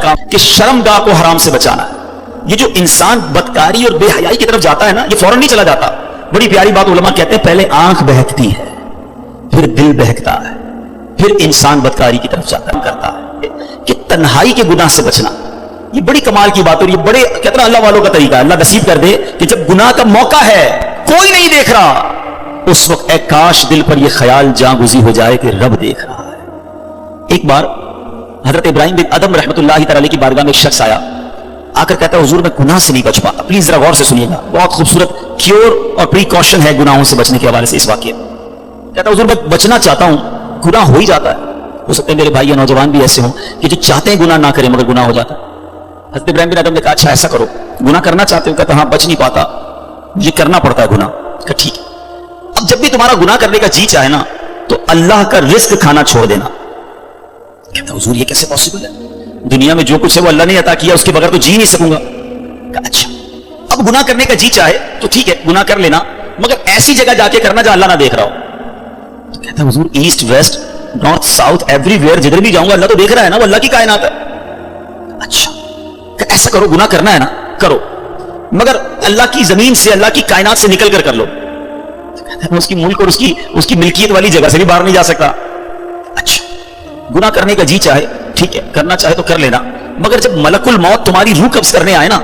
काम कि शर्मगाह को हराम से बचाना है। ये जो इंसान बदकारी और बेहयाई की तरफ जाता है ना, ये फौरन नहीं चला जाता। बड़ी प्यारी बात उलमा कहते हैं, पहले आंख बहकती है, फिर दिल बहकता है, फिर इंसान बदकारी की तरफ जाता करता है। कि तन्हाई के गुनाह से बचना, ये बड़ी कमाल की बात है। ये बड़े कहते हैं अल्लाह वालों का तरीका है। अल्लाह नसीब कर दे कि जब गुनाह का मौका है, कोई नहीं देख रहा, उस वक्त ए काश दिल पर यह ख्याल जागुजी हो जाए कि रब देख रहा है। एक बार हजरत इब्राहिम बिन अदम रहमतुल्लाहि तआला की बारगाह में एक शख्स आया, आकर कहता है हुजूर मैं गुनाह से नहीं बच पाता। प्लीज जरा गौर से सुनिएगा, बहुत खूबसूरत क्योर और प्रिकॉशन है गुनाहों से बचने के हवाले से इस वाक्य में। कहता है हुजूर मैं बचना चाहता हूं, गुनाह हो ही जाता है। हो सकते हैं मेरे भाई या नौजवान भी ऐसे हों कि जो चाहते हैं गुनाह ना करें मगर गुनाह हो जाता है। हजरत इब्राहिम बिन अदम ने कहा अच्छा ऐसा करो, गुनाह करना चाहते हो? कहता हाँ बच नहीं पाता, मुझे करना पड़ता है गुनाह। कहा ठीक है, अब जब भी तुम्हारा गुनाह करने का जी चाहे ना तो अल्लाह का रिस्क खाना छोड़ देना। कहता हुजूर ये कैसे पॉसिबल है? दुनिया में जो कुछ है वो अल्लाह ने अता किया, उसके बगैर तो जी नहीं सकूंगा। अच्छा अब गुनाह करने का जी चाहे तो ठीक है गुनाह कर लेना, मगर ऐसी जगह जाके करना जहां अल्लाह ना देख रहा हो। तो कहता हुजूर east west north south everywhere जिधर भी जाऊंगा अल्लाह तो देख रहा है ना, वो अल्लाह की कायनात है। अच्छा ऐसा करो, गुनाह करना है ना करो, मगर अल्लाह की जमीन से अल्लाह की कायनात से निकल कर लो। तो कहता है मैं उसकी मुल्क और उसकी मिल्कियत वाली जगह से भी बाहर नहीं जा सकता। अच्छा गुनाह करने का जी चाहे ठीक है, करना चाहे तो कर लेना, मगर जब मलकुल मौत तुम्हारी रूह कब्ज करने आए ना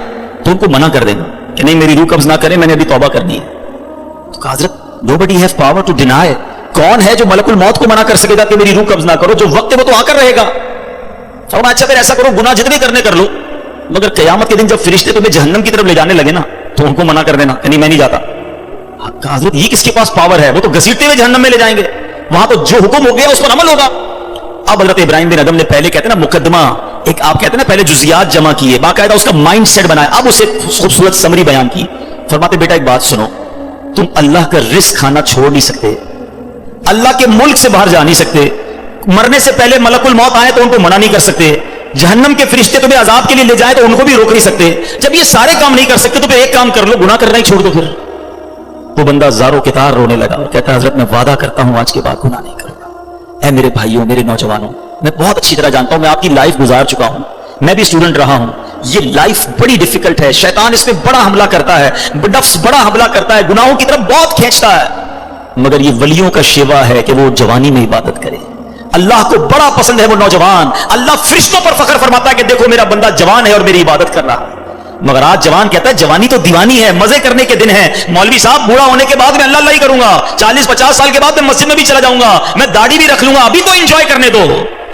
तो उनको मना कर देना कि नहीं मेरी रूह कब्ज ना करें, मैंने अभी तौबा करनी है। तो कहा हजरत nobody has power to deny, कौन है जो मलकुल मौत को मना कर सकेगा कि मेरी रूह कब्ज ना करो? जो वक्त है वो तो आकर रहेगा। और अच्छा फिर ऐसा करो गुनाह जितने करने कर लो, मगर कयामत के दिन जब फरिश्ते तुम्हें जहन्नम की तरफ ले जाने लगे ना तो उनको मना कर देना, नहीं मैं नहीं जाता। कहा हजरत ये किसके पास पावर है? वो तो घसीटते हुए जहन्नम में ले जाएंगे, वहां तो जो हुक्म हो गया उस पर अमल होगा। अब हजरत इब्राहिम बिन अदम ने पहले कहते हैं ना मुकदमा, एक आप कहते हैं ना पहले जुजियात जमा किए, बाकायदा उसका माइंड सेट बनाया, अब उसे खूबसूरत समरी बयान की। फरमाते बेटा एक बात सुनो, तुम अल्लाह का रिस्क खाना छोड़ नहीं सकते, अल्लाह के मुल्क से बाहर जा नहीं सकते, मरने से पहले मलकुल मौत आए तो उनको मना नहीं कर सकते, जहन्नम के फरिश्ते तुम्हें अजाब के लिए ले जाए तो उनको भी रोक नहीं सकते। जब ये सारे काम नहीं कर सकते तो फिर एक काम कर लो, गुनाह करना ही छोड़ दो। फिर वो बंदा ज़ारो के तार रोने लगा और कहता हजरत मैं वादा करता हूं आज के बाद गुनाह नहीं करूंगा। ऐ मेरे भाइयों मेरे नौजवानों, मैं बहुत अच्छी तरह जानता हूं, मैं आपकी लाइफ गुजार चुका हूं, मैं भी स्टूडेंट रहा हूं। ये लाइफ बड़ी डिफिकल्ट है, शैतान इसमें बड़ा हमला करता है, नफ्स बड़ा हमला करता है, गुनाहों की तरफ बहुत खींचता है, मगर ये वलियों का शिवा है कि वो जवानी में इबादत करे। अल्लाह को बड़ा पसंद है वो नौजवान, अल्लाह फरिश्तों पर फख्र फरमाता है कि देखो मेरा बंदा जवान है और मेरी इबादत कर रहा है। मगर आज जवान कहता है जवानी तो दीवानी है, मजे करने के दिन है, मौलवी साहब बूढ़ा होने के बाद मैं अल्लाह अल्लाह ही करूंगा, 40-50 साल के बाद मैं मस्जिद में भी चला जाऊंगा, मैं दाढ़ी भी रख लूंगा, अभी तो एंजॉय करने दो।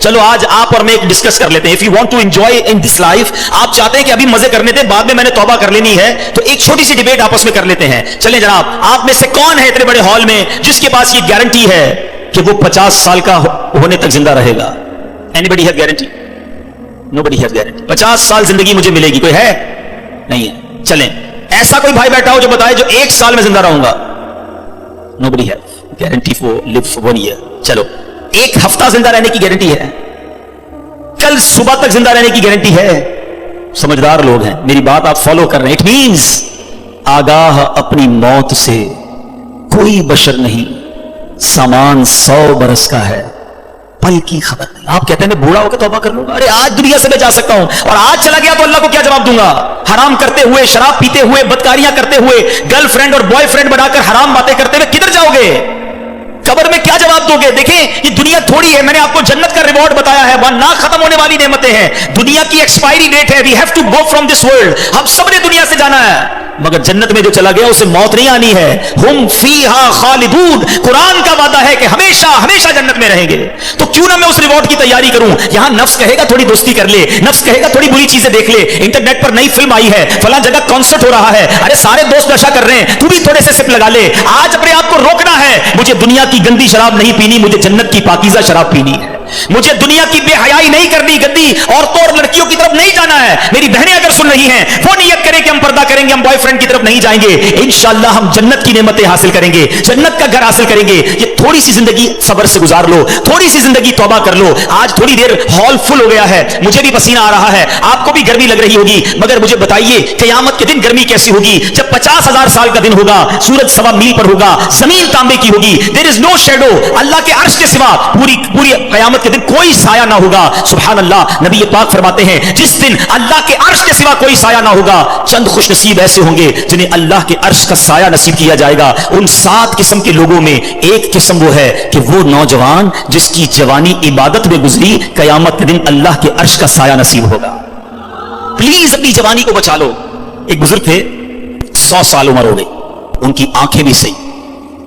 चलो आज आप और मैं एक डिस्कस कर लेते हैं। If you want to enjoy in this life, आप चाहते हैं कि अभी मजे करने थे, बाद में मैंने तौबा कर लेनी है, तो एक छोटी सी डिबेट आपस में कर लेते हैं। चलें जनाब, आप में से कौन है इतने बड़े हॉल में जिसके पास ये गारंटी है कि वो 50 साल का होने तक जिंदा रहेगा? Anybody has guarantee? Nobody has guarantee. 50 साल जिंदगी मुझे मिलेगी, कोई है? नहीं है। चलें ऐसा कोई भाई बैठा हो जो बताए जो 1 साल में जिंदा रहूंगा? Nobody has guarantee for live for 1 year. चलो 1 हफ्ता जिंदा रहने की गारंटी है, कल सुबह तक जिंदा रहने की गारंटी है। समझदार लोग हैं, मेरी बात आप फॉलो कर रहे हैं। इट मींस आगाह अपनी मौत से कोई बशर नहीं, सामान 100 बरस का है, पल की खबर नहीं। आप कहते हैं मैं बूढ़ा होकर तौबा कर लूंगा, अरे आज दुनिया से मैं जा सकता हूं और आज चला गया तो अल्लाह को क्या जवाब दूंगा? हराम करते हुए, शराब पीते हुए, बदकारियां करते हुए, गर्लफ्रेंड और बॉयफ्रेंड बनाकर हराम बातें करते हुए किधर जाओगे? कब्र में क्या जवाब दोगे? देखें ये दुनिया थोड़ी है, मैंने आपको जन्नत का रिवॉर्ड बताया है, वहां ना खत्म होने वाली नेमतें हैं, दुनिया की एक्सपायरी डेट है, we have to go from this world, हम सब ने दुनिया से जाना है, मगर जन्नत में जो चला गया उसे मौत नहीं आनी है। हुम फीहा खालिदून, कुरान का वादा है कि हमेशा हमेशा जन्नत में रहेंगे। तो क्यों ना मैं उस रिवॉर्ड की तैयारी करूं? यहां नफ्स कहेगा थोड़ी दोस्ती कर ले, नफ्स कहेगा थोड़ी बुरी चीजें देख ले, इंटरनेट पर नई फिल्म आई है, फलां जगह कॉन्सर्ट हो रहा है, अरे सारे दोस्त नशा कर रहे हैं, तू भी थोड़े से सिप लगा ले। आज अपने आप को रोकना है, मुझे दुनिया की गंदी शराब नहीं पीनी, मुझे जन्नत की पाकीज़ा शराब पीनी है। मुझे दुनिया की बेहयाई नहीं करनी, गंदी औरतों और लड़कियों की तरफ नहीं जाना है। मेरी बहनें अगर सुन रही हैं वो नियत करें कि हम पर्दा करेंगे, हम बॉयफ्रेंड की तरफ नहीं जाएंगे, इंशाअल्लाह हम जन्नत की नेमतें हासिल करेंगे, जन्नत का घर हासिल करेंगे। ये थोड़ी सी जिंदगी सब्र से गुजार लो, थोड़ी सी जिंदगी तौबा कर लो। आज थोड़ी देर हॉल फुल हो गया है, मुझे भी पसीना आ रहा है, आपको भी गर्मी लग रही होगी, मगर मुझे बताइए क़यामत के दिन गर्मी कैसी होगी? जब 50,000 साल का दिन होगा, सूरज 1.25 मील पर होगा, जमीन तांबे की होगी, देयर इज नो शैडो, अल्लाह के अर्श के सिवा पूरी क़यामत क़यामत के दिन कोई साया ना होगा। सुभान अल्लाह, नबी पाक फरमाते हैं जिस दिन अल्लाह के अर्श के सिवा कोई साया ना होगा, चंद खुशनसीब ऐसे होंगे जिन्हें अल्लाह के अर्श का साया नसीब किया जाएगा। उन 7 किस्म के लोगों में एक किस्म वो है कि वो नौजवान जिसकी जवानी इबादत में गुजरी, क़यामत के दिन अल्लाह के अर्श का साया नसीब होगा। प्लीज अपनी जवानी को बचा लो। एक बुजुर्ग थे, 100 साल उम्र हो गई, उनकी आंखें भी सही,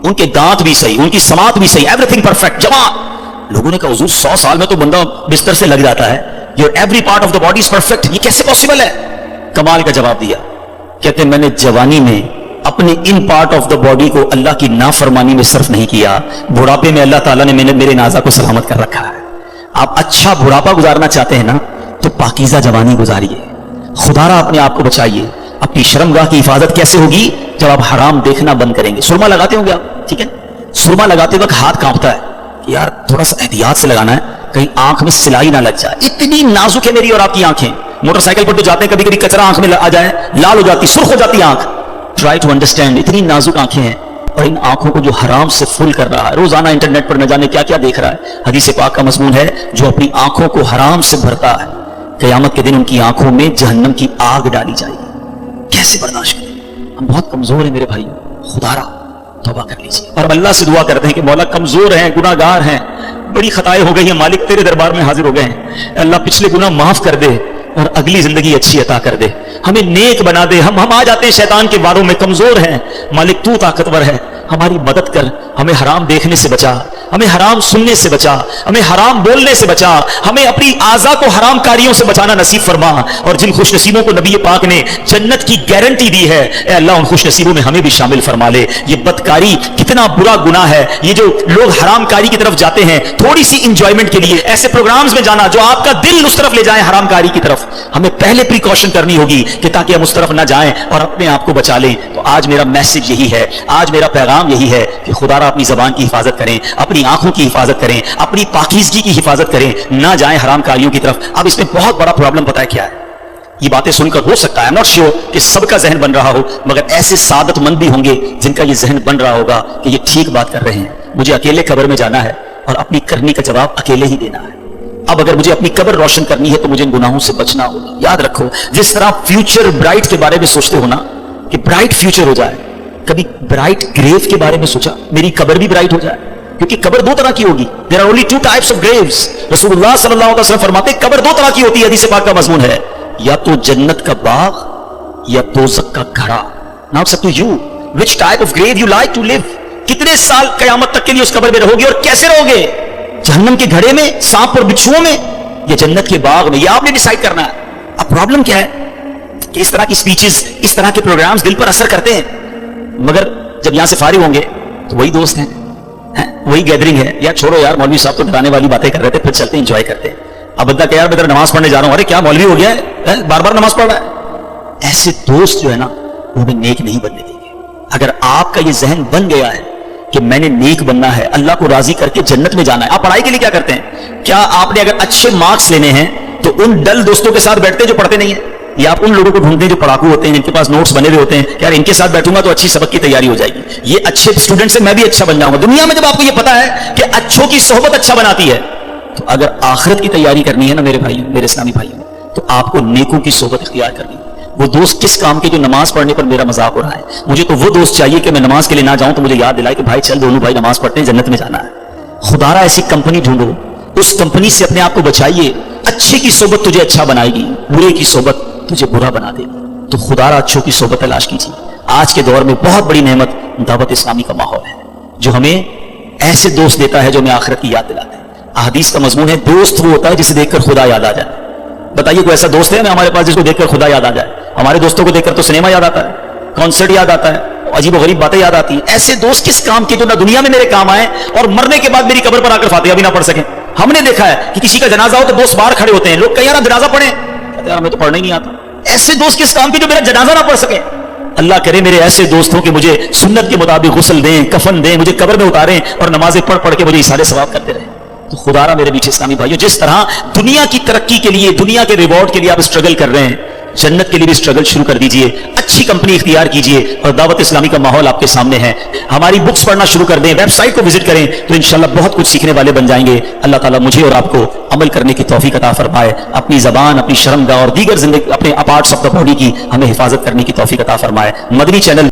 उनके दांत भी सही, उनकी समात भी सही, एवरीथिंग परफेक्ट, जवान। लोगों ने कहा हुजूर 100 साल में तो बंदा बिस्तर से लग जाता है, your every part of the body is perfect, ये कैसे पॉसिबल है? कमाल का जवाब दिया, कहते मैंने जवानी में अपने in part of the body को अल्लाह की नाफरमानी में सर्फ नहीं किया, बुढ़ापे में अल्लाह ताला ने मेरे नाजा को सलामत कर रखा है। आप अच्छा बुढ़ापा गुजारना चाहते हैं ना, तो पाकीज़ा जवानी गुजारिए, खुदारा अपने आप को बचाइए। अपनी शर्मगाह की हिफाजत कैसे होगी? जब आप हराम देखना बंद करेंगे। सुरमा लगाते होंगे आप, ठीक है? सुरमा लगाते वक्त हाथ कांपता है कि यार थोड़ा सा एहतियात से लगाना है, कहीं आंख में सिलाई ना लग जाए। इतनी नाजुक है मेरी और आपकी आंखें। मोटरसाइकिल पर तो जाते हैं, कभी कभी कचरा आंख में आ जाए, लाल हो जाती, सुर्ख हो जाती आंख। ट्राई टू अंडरस्टैंड, इतनी नाजुक आंखें हैं और इन आंखों को जो हराम से फुल कर रहा है, रोजाना इंटरनेट पर न जाने क्या क्या देख रहा है। हदीस पाक का मज़मून है, जो अपनी आंखों को हराम से भरता है, क़यामत के दिन उनकी आंखों में जहन्नम की आग डाली जाएगी। कैसे बर्दाश्त करें? हम बहुत कमजोर हैं मेरे भाई, खुदारा तौबा कर लीजिए। और अल्लाह से दुआ करते हैं कि मौला कमजोर हैं, गुनाहगार हैं, बड़ी खताएं हो गई हैं, मालिक तेरे दरबार में हाजिर हो गए हैं, अल्लाह पिछले गुनाह माफ कर दे और अगली जिंदगी अच्छी अता कर दे, हमें नेक बना दे। हम आ जाते हैं शैतान के वारों में, कमजोर हैं, मालिक तू ताकतवर है, हमारी मदद कर, हमें हराम देखने से बचा, हमें हराम सुनने से बचा, हमें हराम बोलने से बचा, हमें अपनी आज़ा को हराम कारियों से बचाना नसीब फरमा। और जिन खुशनसीबों को नबी पाक ने जन्नत की गारंटी दी है, ए अल्लाह उन खुशनसीबों में हमें भी शामिल फरमा ले। ये बदकारी कितना बुरा गुनाह है, ये जो लोग हराम कारी की तरफ जाते हैं थोड़ी सी इंजॉयमेंट के लिए, ऐसे प्रोग्राम्स में जाना जो आपका दिल उस तरफ ले जाए, हराम कारी की तरफ, हमें पहले प्रिकॉशन करनी होगी कि ताकि हम उस तरफ ना जाएं और अपने आप को बचा लें। तो आज मेरा मैसेज यही है, आज मेरा पैगाम यही है कि खुदारा अपनी जबान की हिफाजत करें, अपनी आंखों की हिफाजत करें, अपनी पाकीज़गी की हिफाजत करें, ना जाएं हराम कारियों की तरफ। अब इसमें बहुत बड़ा प्रॉब्लम पता है क्या है? ये बातें सुनकर हो सकता है, आई एम नॉट श्योर कि सबका जहन बन रहा हो, मगर ऐसे सादतमंद भी होंगे जिनका ये जहन बन रहा होगा कि ये ठीक बात कर रहे हैं, मुझे अकेले कब्र में जाना है और अपनी करनी का जवाब अकेले ही देना है। अब अगर मुझे अपनी कब्र रोशन करनी है तो मुझे इन गुनाहों से बचना होगा। याद रखो, जिस तरह फ्यूचर ब्राइट के बारे में सोचते हो ना कि ब्राइट फ्यूचर हो जाए, कभी ब्राइट ग्रेव के बारे में सोचा मेरी कब्र भी ब्राइट हो जाए? क्योंकि कब्र 2 तरह की होगी। There are only 2 types of graves. रसूलुल्लाह सल्लल्लाहु अलैहि वसल्लम फरमाते कब्र 2 तरह की होती है, हदीस पाक का मज़मून है, या तो जन्नत का बाग या दोज़ख का घड़ा। Now it's up to you which type of grave you like to live. कितने साल क़यामत तक के लिए उस कब्र में रहोगे और कैसे रहोगे? जहन्नम के घड़े में, सांप और बिच्छुओं में, या जन्नत के बाग में? यह आपने डिसाइड करना है। अब प्रॉब्लम क्या है कि इस तरह की स्पीचेस, इस तरह के प्रोग्राम्स दिल पर असर करते हैं, मगर जब यहां से फारिग होंगे तो वही दोस्त हैं, वही गैदरिंग है। यार छोड़ो यार, मौलवी साहब तो डराने वाली बातें कर रहे थे, फिर चलते एंजॉय करते हैं। अब बंदा कह यार मैं नमाज पढ़ने जा रहा हूं, अरे क्या मौलवी हो गया है, बार बार नमाज पढ़ रहा है। ऐसे दोस्त जो है ना, वो भी नेक नहीं बनने देंगे। अगर आपका ये जहन बन गया है कि मैंने नेक बनना है, अल्लाह को राजी करके जन्नत में जाना है। आप पढ़ाई के लिए क्या करते हैं? क्या आपने अगर अच्छे मार्क्स लेने हैं तो उन डल दोस्तों के साथ बैठते हैं जो पढ़ते नहीं है, या आप उन लोगों को ढूंढते हैं जो पढ़ाकू होते हैं, जिनके पास नोट्स बने हुए होते हैं, यार इनके साथ बैठूंगा तो अच्छी सबक की तैयारी हो जाएगी, ये अच्छे स्टूडेंट से मैं भी अच्छा बन जाऊंगा। दुनिया में जब आपको ये पता है कि अच्छों की सोहबत अच्छा बनाती है, तो अगर आखिरत की तैयारी करनी है ना मेरे भाइयों, मेरे इस्लामी भाइयों, तो आपको नेकों की सोहबत इख्तियार करनी है। वो दोस्त किस काम के जो नमाज पढ़ने पर मेरा मजाक हो रहा है? मुझे तो वो दोस्त चाहिए कि मैं नमाज के लिए ना जाऊं तो मुझे याद दिलाए कि भाई चल दोनों भाई नमाज पढ़ते हैं, जन्नत में जाना है। खुदारा ऐसी कंपनी ढूंढो, उस कंपनी से अपने आप को बचाइए। अच्छे की सोबत तुझे अच्छा बनाएगी, बुरे की सोबत तुझे बुरा बना देगी। तो खुदारा अच्छों की सोबत तलाश कीजिए। आज के दौर में बहुत बड़ी नेमत दावत इस्लामी का माहौल है, जो हमें ऐसे दोस्त देता है जो हमें आखिरत की याद दिलाते हैं। अहदीस का मजमून है, दोस्त वो होता है जिसे देखकर खुदा याद आ जाए। बताइए कोई ऐसा दोस्त है हमारे पास जिसको देखकर खुदा याद आ जाए? हमारे दोस्तों को देखकर तो सिनेमा याद आता है, कॉन्सर्ट याद आता है, अजीब गरीब बातें याद आती हैं। ऐसे दोस्त किस काम के जो ना दुनिया में मेरे काम आए और मरने के बाद मेरी कब्र पर आकर फातिहा भी ना पढ़ सकें। हमने देखा है कि किसी का जनाजा हो तो दोस्त बाहर खड़े होते हैं, लोग कहीं यार जनाजा पढ़े, यार हमें तो पढ़ना ही नहीं आता। ऐसे दोस्त किस काम के जो मेरा जनाजा ना पढ़ सके? अल्लाह करे मेरे ऐसे दोस्तों के मुझे सुन्नत के मुताबिक गुस्ल दें, कफन दें, मुझे कब्र में उतारें और नमाजें पढ़ पढ़ के मुझे इसारे सवाब करते रहे। तो खुदारा मेरे बीच इस्लामी भाइयों, जिस तरह दुनिया की तरक्की के लिए, दुनिया के रिवॉर्ड के लिए आप स्ट्रगल कर रहे हैं, जन्नत के लिए भी स्ट्रगल शुरू कर दीजिए, अच्छी कंपनी इख्तियार कीजिए और दावत इस्लामी का माहौल आपके सामने है। हमारी बुक्स पढ़ना शुरू कर दें, वेबसाइट को विजिट करें तो इंशाल्लाह बहुत कुछ सीखने वाले बन जाएंगे। अल्लाह ताला मुझे और आपको अमल करने की तौफीक अता फरमाए, अपनी ज़बान, अपनी शर्मगाह और दीगर जिंदगी, अपने पार्ट्स ऑफ द बॉडी की हमें हिफाजत करने की तौफीक अता फरमाए। मदनी चैनल